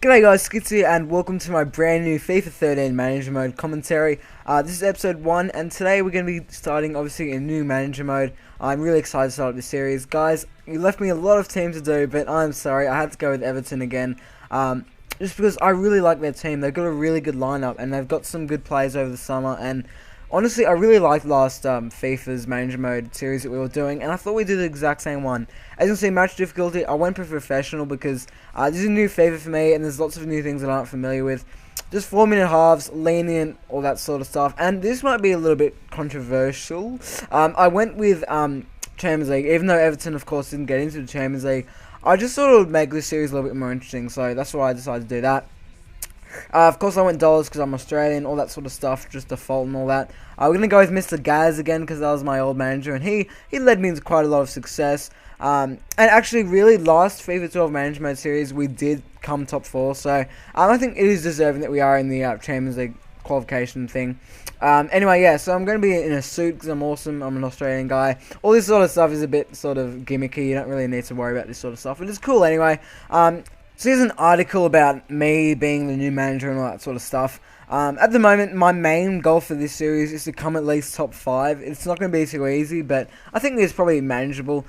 G'day guys, Skits here and welcome to my brand new FIFA 13 manager mode commentary. This is episode 1 and today we're going to be starting obviously a new manager mode. I'm really excited to start this series. Guys, you left me a lot of teams to do, but I'm sorry, I had to go with Everton again. Just because I really like their team. They've got a really good lineup and they've got some good players over the summer, and honestly, I really liked last FIFA's manager mode series that we were doing, and I thought we'd do the exact same one. As you can see, match difficulty, I went for professional because this is a new FIFA for me, and there's lots of new things that I'm not familiar with. Just 4-minute halves, lenient, all that sort of stuff. And this might be a little bit controversial. I went with Champions League, even though Everton, of course, didn't get into the Champions League. I just thought it would make this series a little bit more interesting, so that's why I decided to do that. Of course, I went dollars because I'm Australian, all that sort of stuff, just default and all that. We're going to go with Mr. Gaz again because that was my old manager, and he led me into quite a lot of success. And actually, really, last FIFA 12 manager mode series, we did come top 4, so I think it is deserving that we are in the Champions League qualification thing. Anyway, yeah, so I'm going to be in a suit because I'm awesome, I'm an Australian guy. All this sort of stuff is a bit sort of gimmicky, you don't really need to worry about this sort of stuff, but it's cool anyway. So here's an article about me being the new manager and all that sort of stuff. At the moment, my main goal for this series is to come at least top 5. It's not going to be too easy, but I think it's probably manageable.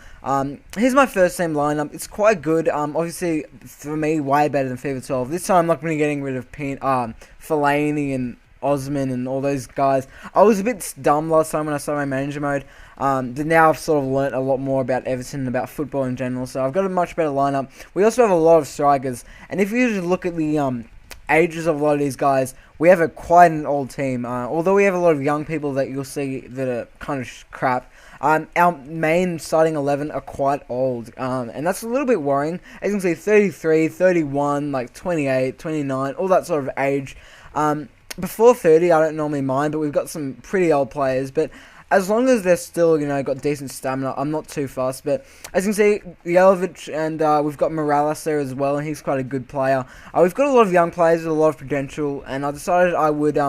Here's my first team lineup. It's quite good. Obviously, for me, way better than FIFA 12. This time, I'm not going to be getting rid of Fellaini and Osman and all those guys. I was a bit dumb last time when I started my manager mode. But now I've sort of learnt a lot more about Everton and about football in general, so I've got a much better lineup. We also have a lot of strikers, and if you just look at the ages of a lot of these guys, we have quite an old team. Although we have a lot of young people that you'll see that are kind of crap, our main starting 11 are quite old, and that's a little bit worrying. As you can see, 33, 31, like 28, 29, all that sort of age. Before 30, I don't normally mind, but we've got some pretty old players, but as long as they're still, got decent stamina, I'm not too fussed. But as you can see, Yelovich and we've got Morales there as well, and he's quite a good player. We've got a lot of young players with a lot of potential, and I decided I would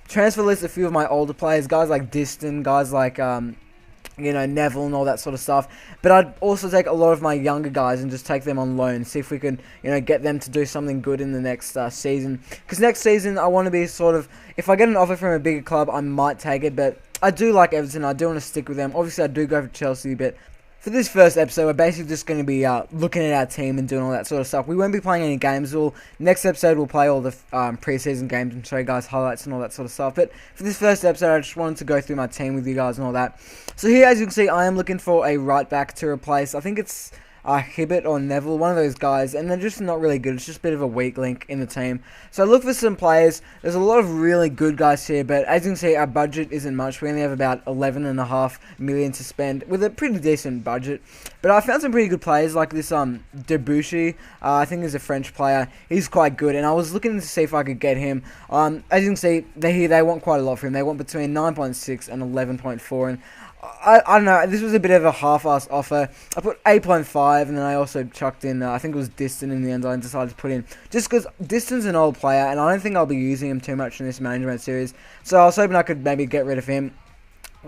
transfer list a few of my older players, guys like Diston, guys like Neville and all that sort of stuff. But I'd also take a lot of my younger guys and just take them on loan, see if we could, get them to do something good in the next season. Because next season, I want to be sort of, if I get an offer from a bigger club, I might take it, but I do like Everton, I do want to stick with them. Obviously, I do go for Chelsea, but for this first episode, we're basically just going to be looking at our team and doing all that sort of stuff. We won't be playing any games. Next episode, we'll play all the pre-season games and show you guys highlights and all that sort of stuff. But for this first episode, I just wanted to go through my team with you guys and all that. So here, as you can see, I am looking for a right back to replace. I think it's Hibbert or Neville, one of those guys, and they're just not really good. It's just a bit of a weak link in the team. So I look for some players. There's a lot of really good guys here, but as you can see, our budget isn't much. We only have about 11.5 million to spend with a pretty decent budget. But I found some pretty good players like this Debuchy. I think he's a French player. He's quite good, and I was looking to see if I could get him. As you can see, they want quite a lot for him. They want between 9.6 and 11.4, and I don't know, this was a bit of a half-assed offer. I put 8.5, and then I also chucked in, I think it was Diston in the end. I decided to put in, just because Diston's an old player, and I don't think I'll be using him too much in this management series. So I was hoping I could maybe get rid of him.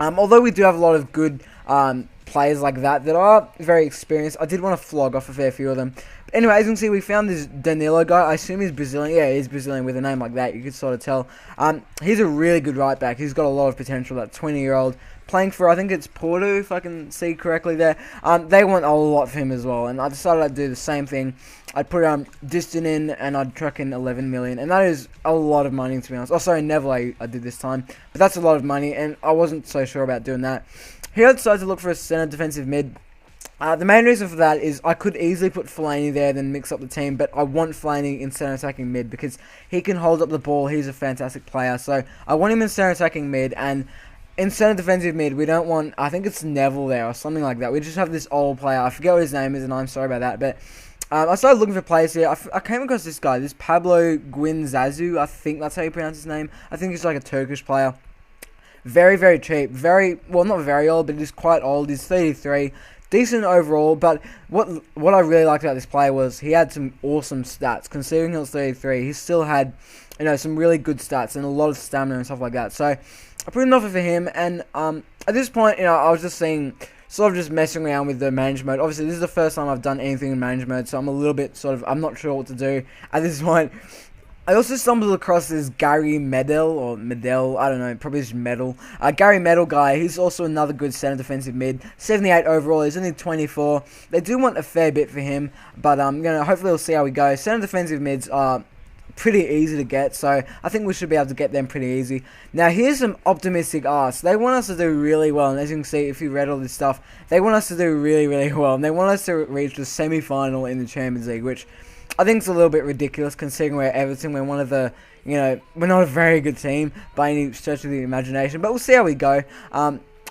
Although we do have a lot of good players like that are very experienced, I did want to flog off a fair few of them. But anyway, as you can see, we found this Danilo guy. I assume he's Brazilian. Yeah, he's Brazilian with a name like that. You could sort of tell. He's a really good right back. He's got a lot of potential. That 20-year-old playing for, I think it's Porto, if I can see correctly there. They want a lot for him as well, and I decided I'd do the same thing. I'd put Diston in, and I'd truck in 11 million, and that is a lot of money, to be honest. Oh, sorry, Neville I did this time, but that's a lot of money, and I wasn't so sure about doing that. Here I decided to look for a centre defensive mid. The main reason for that is I could easily put Fellaini there, then mix up the team, but I want Fellaini in centre attacking mid because he can hold up the ball. He's a fantastic player, so I want him in centre attacking mid, and in centre defensive mid, we don't want, I think it's Neville there or something like that. We just have this old player. I forget what his name is, and I'm sorry about that, but I started looking for players here. I came across this guy, this Pablo Guinzazu. I think that's how you pronounce his name. I think he's like a Turkish player. Very, very cheap. Well, not very old, but he's quite old. He's 33. Decent overall, but what I really liked about this player was he had some awesome stats. Considering he was 33, he still had, some really good stats and a lot of stamina and stuff like that. So I put an offer for him, and at this point, I was just seeing sort of just messing around with the manager mode. Obviously, this is the first time I've done anything in manager mode, so I'm a little bit I'm not sure what to do at this point. I also stumbled across this Gary Medel, I don't know, probably just Medel. Gary Medel guy, he's also another good center defensive mid. 78 overall, he's only 24. They do want a fair bit for him, but hopefully we'll see how we go. Center defensive mids are pretty easy to get, so I think we should be able to get them pretty easy. Now here's some optimistic asks. They want us to do really well, and as you can see if you read all this stuff, they want us to do really, really well, and they want us to reach the semi-final in the Champions League, which I think it's a little bit ridiculous considering we're Everton. We're one of the, we're not a very good team by any stretch of the imagination, but we'll see how we go.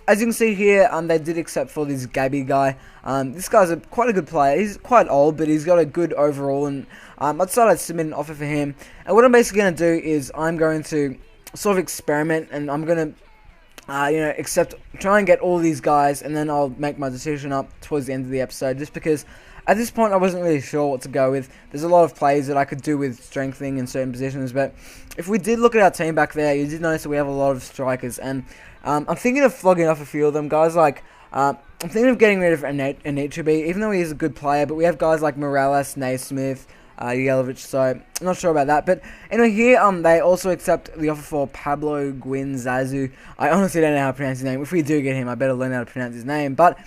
As you can see here, they did accept for this Gabby guy. This guy's quite a good player. He's quite old, but he's got a good overall, and I decided to submit an offer for him. And what I'm basically going to do is I'm going to sort of experiment, and I'm going to, try and get all these guys, and then I'll make my decision up towards the end of the episode, just because at this point I wasn't really sure what to go with. There's a lot of plays that I could do with strengthening in certain positions, but if we did look at our team back there, you did notice that we have a lot of strikers, and I'm thinking of flogging off a few of them. Guys like, I'm thinking of getting rid of Anichebe, even though he is a good player, but we have guys like Morales, Naismith, Yelovich, so I'm not sure about that. But anyway, here they also accept the offer for Pablo Guinzazu. I honestly don't know how to pronounce his name. If we do get him, I better learn how to pronounce his name. But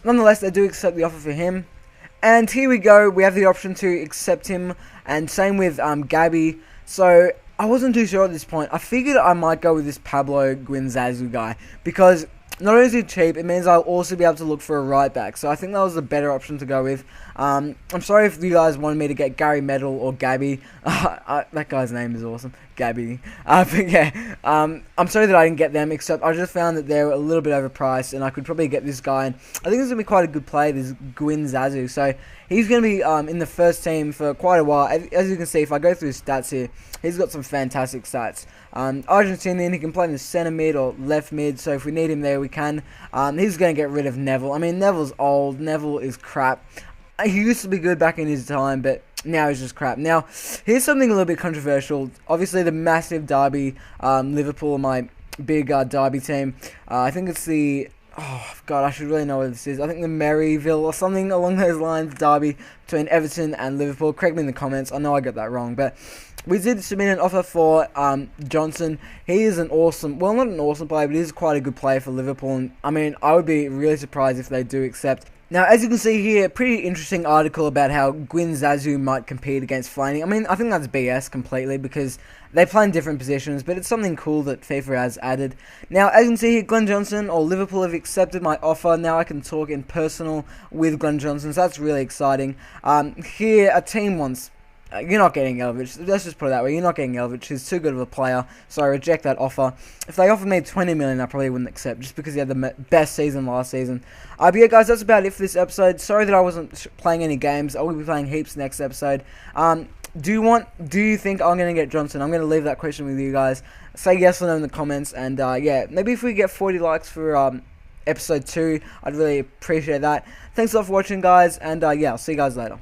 nonetheless, they do accept the offer for him. And here we go, we have the option to accept him, and same with Gabby. So I wasn't too sure at this point. I figured I might go with this Pablo Guinzazu guy, because not only is he cheap, it means I'll also be able to look for a right back. So I think that was the better option to go with. I'm sorry if you guys wanted me to get Gary Medel or Gabby. That guy's name is awesome, Gabby. But yeah, I'm sorry that I didn't get them, except I just found that they were a little bit overpriced, and I could probably get this guy. And I think this is going to be quite a good play, this Guinzazu. So he's going to be in the first team for quite a while. As you can see, if I go through his stats here, he's got some fantastic stats. Argentinian, he can play in the centre mid or left mid, so if we need him there, we can. He's going to get rid of Neville. I mean, Neville's old. Neville is crap. He used to be good back in his time, but now he's just crap. Now, here's something a little bit controversial. Obviously, the massive derby, Liverpool, my big derby team. I think it's the... Oh, God, I should really know what this is. I think the Maryville or something along those lines, derby between Everton and Liverpool. Correct me in the comments. I know I got that wrong, but we did submit an offer for Johnson. He is an awesome, well, not an awesome player, but he is quite a good player for Liverpool. And I mean, I would be really surprised if they do accept. Now, as you can see here, pretty interesting article about how Guinzazu might compete against Flaney. I mean, I think that's BS completely, because they play in different positions, but it's something cool that FIFA has added. Now, as you can see here, Glenn Johnson or Liverpool have accepted my offer. Now I can talk in personal with Glenn Johnson, so that's really exciting. Here, a team wants... you're not getting Yelovich. Let's just put it that way. You're not getting Yelovich. He's too good of a player, so I reject that offer. If they offered me 20 million, I probably wouldn't accept, just because he had the best season last season. But yeah, guys, that's about it for this episode. Sorry that I wasn't playing any games. I will be playing heaps next episode. Do you think I'm going to get Johnson? I'm going to leave that question with you guys. Say yes or no in the comments, and yeah, maybe if we get 40 likes for episode 2, I'd really appreciate that. Thanks a lot for watching, guys, and yeah, I'll see you guys later.